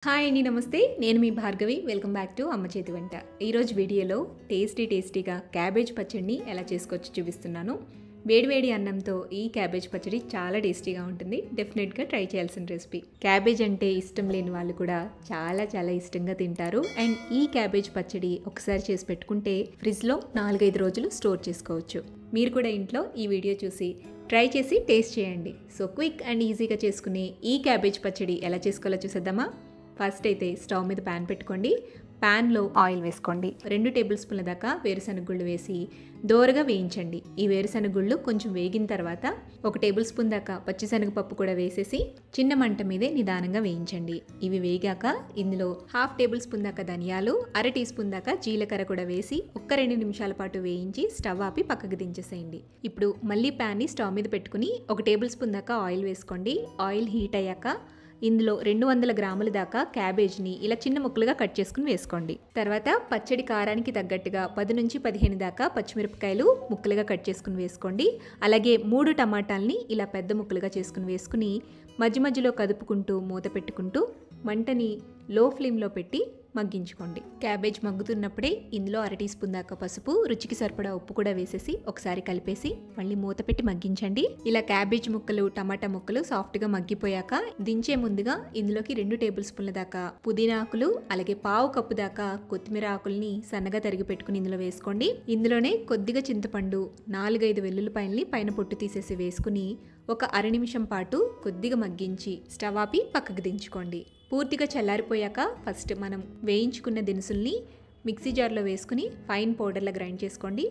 Hi అండి, నమస్తే. నేను మీ భార్గవి. వెల్కమ్ బ్యాక్ టు అమ్మ చేతి వంట. ఈరోజు వీడియోలో టేస్టీగా క్యాబేజ్ పచ్చడిని ఎలా చేసుకోవచ్చో చూపిస్తున్నాను. వేడివేడి అన్నంతో ఈ క్యాబేజ్ పచ్చడి చాలా టేస్టీగా ఉంటుంది. డెఫినెట్గా ట్రై చేయాల్సిన రెసిపీ. క్యాబేజ్ అంటే ఇష్టం లేని వాళ్ళు కూడా చాలా ఇష్టంగా తింటారు. అండ్ ఈ క్యాబేజ్ పచ్చడి ఒకసారి చేసి పెట్టుకుంటే ఫ్రిడ్జ్లో 4-5 రోజులు స్టోర్ చేసుకోవచ్చు. మీరు కూడా ఇంట్లో ఈ వీడియో చూసి ట్రై చేసి టేస్ట్ చేయండి. సో క్విక్ అండ్ ఈజీగా చేసుకునే ఈ క్యాబేజ్ పచ్చడి ఎలా చేసుకోవాలో చూసేద్దామా. ఫస్ట్ అయితే స్టవ్ మీద ప్యాన్ పెట్టుకోండి. ప్యాన్లో ఆయిల్ వేసుకోండి. 2 టేబుల్ స్పూన్ల దాకా వేరుశనగ గుళ్ళు వేసి దోరగా వేయించండి. ఈ వేరుశనగ గుళ్ళు కొంచెం వేగిన తర్వాత 1 టేబుల్ స్పూన్ దాకా పచ్చిశనగపప్పు కూడా వేసేసి చిన్న మంట మీదే నిదానంగా వేయించండి. ఇవి వేగాక ఇందులో 1/2 టేబుల్ స్పూన్ దాకా ధనియాలు, 1/2 టీ స్పూన్ దాకా జీలకర్ర కూడా వేసి 2 నిమిషాల పాటు వేయించి స్టవ్ ఆపి పక్కకు దించేసేయండి. ఇప్పుడు మళ్ళీ ప్యాన్ని స్టవ్ మీద పెట్టుకుని 1 టేబుల్ స్పూన్ దాకా ఆయిల్ వేసుకోండి. ఆయిల్ హీట్ అయ్యాక ఇందులో 200 గ్రాముల దాకా క్యాబేజ్ని ఇలా చిన్న ముక్కలుగా కట్ చేసుకుని వేసుకోండి. తర్వాత పచ్చడి కారానికి తగ్గట్టుగా 10 నుంచి 15 దాకా పచ్చిమిరపకాయలు ముక్కలుగా కట్ చేసుకుని వేసుకోండి. అలాగే 3 టమాటాలని ఇలా పెద్ద ముక్కలుగా చేసుకుని వేసుకుని మధ్యలో కదుపుకుంటూ మూత పెట్టుకుంటూ మంటని లో ఫ్లేమ్లో పెట్టి మగ్గించుకోండి. క్యాబేజ్ మగ్గుతున్నప్పుడే ఇందులో 1/2 టీ స్పూన్ దాకా పసుపు, రుచికి సరిపడా ఉప్పు కూడా వేసేసి ఒకసారి కలిపేసి మళ్ళీ మూత పెట్టి మగ్గించండి. ఇలా క్యాబేజ్ ముక్కలు, టమాటా ముక్కలు సాఫ్ట్గా మగ్గిపోయాక దించే ముందుగా ఇందులోకి 2 టేబుల్ స్పూన్ల దాకా పుదీనా ఆకులు, అలాగే 1/2 కప్పు దాకా కొత్తిమీర ఆకుల్ని సన్నగా తరిగి పెట్టుకుని ఇందులో వేసుకోండి. ఇందులోనే కొద్దిగా చింతపండు, 4-5 వెల్లుల్లిపాయల్ని పైన పొట్టు తీసేసి వేసుకుని ఒక 1/2 నిమిషం పాటు కొద్దిగా మగ్గించి స్టవ్ ఆపి పక్కకు దించుకోండి. పూర్తిగా చల్లారిపోయాక ఫస్ట్ మనం వేయించుకున్న దినుసుల్ని మిక్సీ జార్లో వేసుకుని ఫైన్ పౌడర్లా గ్రైండ్ చేసుకోండి.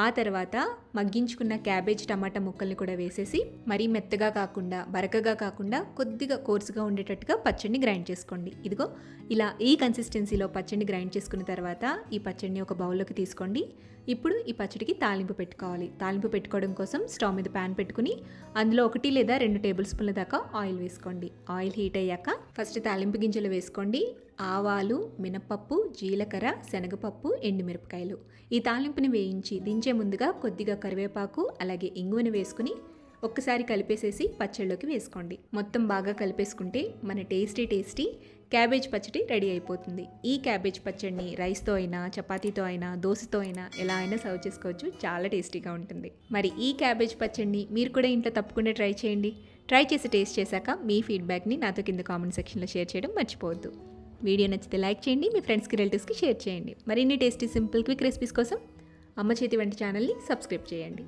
ఆ తర్వాత మగ్గించుకున్న క్యాబేజ్, టమాటా ముక్కల్ని కూడా వేసేసి మరీ మెత్తగా కాకుండా, బరకగా కాకుండా కొద్దిగా కోర్సుగా ఉండేటట్టుగా పచ్చడిని గ్రైండ్ చేసుకోండి. ఇదిగో ఇలా ఈ కన్సిస్టెన్సీలో పచ్చడిని గ్రైండ్ చేసుకున్న తర్వాత ఈ పచ్చడిని ఒక బౌల్లోకి తీసుకోండి. ఇప్పుడు ఈ పచ్చడికి తాలింపు పెట్టుకోవాలి. తాలింపు పెట్టుకోవడం కోసం స్టవ్ మీద ప్యాన్ పెట్టుకుని అందులో 1 లేదా 2 టేబుల్ స్పూన్ల దాకా ఆయిల్ వేసుకోండి. ఆయిల్ హీట్ అయ్యాక ఫస్ట్ తాలింపు గింజలు వేసుకోండి. ఆవాలు, మినపప్పు, జీలకర్ర, శనగపప్పు, ఎండుమిరపకాయలు. ఈ తాలింపుని వేయించి దించే ముందుగా కొద్దిగా కరివేపాకు, అలాగే ఇంగువని వేసుకుని ఒక్కసారి కలిపేసేసి పచ్చళ్ళలోకి వేసుకోండి. మొత్తం బాగా కలిపేసుకుంటే మన టేస్టీ క్యాబేజ్ పచ్చడి రెడీ అయిపోతుంది. ఈ క్యాబేజ్ పచ్చడిని రైస్తో అయినా, చపాతీతో అయినా, దోశతో అయినా ఎలా అయినా సర్వ్ చేసుకోవచ్చు. చాలా టేస్టీగా ఉంటుంది. మరి ఈ క్యాబేజ్ పచ్చడిని మీరు కూడా ఇంట్లో తప్పకుండా ట్రై చేయండి. ట్రై చేసి టేస్ట్ చేశాక మీ ఫీడ్బ్యాక్ని నాతో కింద కామెంట్ సెక్షన్లో షేర్ చేయడం మర్చిపోవద్దు. వీడియో నచ్చితే లైక్ చేయండి, మీ ఫ్రెండ్స్కి, రిలేటివ్స్కి షేర్ చేయండి. మరిన్ని టేస్టీ, సింపుల్, క్విక్ రెసిపీస్ కోసం అమ్మ చేతి వంట ఛానల్ని సబ్స్క్రైబ్ చేయండి.